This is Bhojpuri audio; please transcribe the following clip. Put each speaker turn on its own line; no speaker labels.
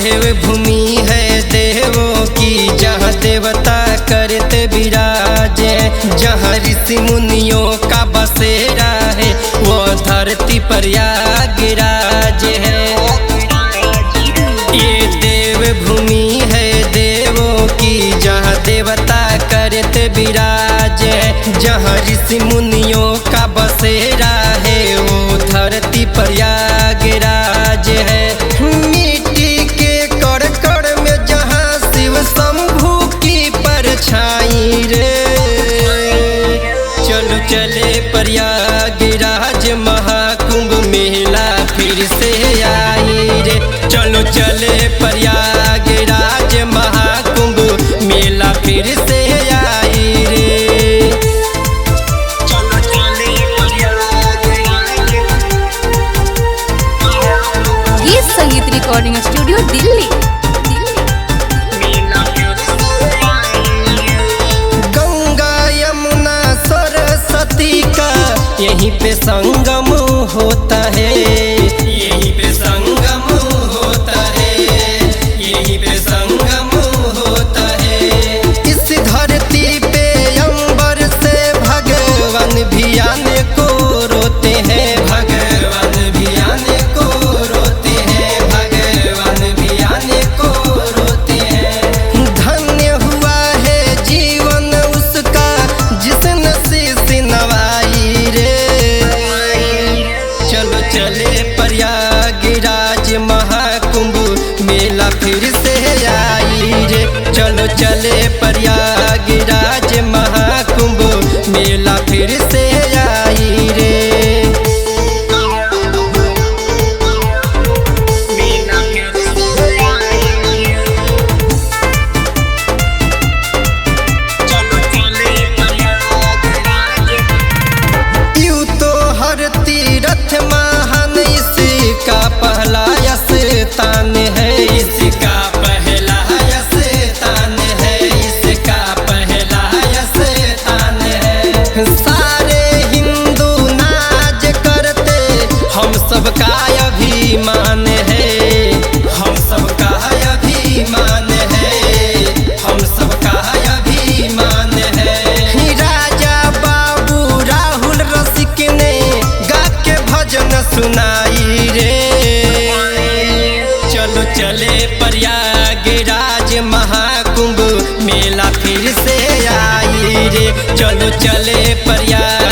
देव भूमि है देवों की, जहाँ देवता करते विराजे, जहाँ ऋषि मुनियों का बसेरा है, वो धरती पर प्रयागराज है। ये देव भूमि है देवों की, जहाँ देवता करते विराजे, जहाँ ऋषि मुनियों का बसेरा है, वो धरती पर प्रयागराज है। मिट्टी के कण कण में जहाँ शिव शंभू की परछाई रे, चलो चले प्रयागराज महाकुंभ मेला फिर से आई रे, चलो चले प्रयागराज महाकुंभ मेला फिर से आई रे। चलो चले प्रयागराज।
ये संगीत रिकॉर्डिंग स्टूडियो दिल्ली।
गंगा यमुना सरस्वती का यहीं पे संगम होता है, यहीं पे संगम होता है, यहीं पे संगम होता है। इस धरती पे अंबर से भगवान भी आने को रोते हैं, भगवान भी आने को रोते हैं, भगवान भी आने को रोते हैं। धन्य हुआ है जीवन उसका जिसने शीश नवाई रे, चलो चले प्रयागराज महाकुंभ मेला फिर से आई रे, चलो चले प्रयागराज महाकुंभ मेला फिर से आई रे। यूं तो हर तीर्थ महान इसका पहला स्थान है, इसका पहला स्थान है, इसका पहला स्थान है। सारे हिंदू नाच करते हम सबका अभिमान है, हम सबका अभिमान है, हम सबका अभिमान है। राजा बाबू राहुल रसिक ने गा के भजन सुनाई रे, चलो चले प्रयागराज महाकुंभ मेला फिर से आई रे, चलो चले प्रयाग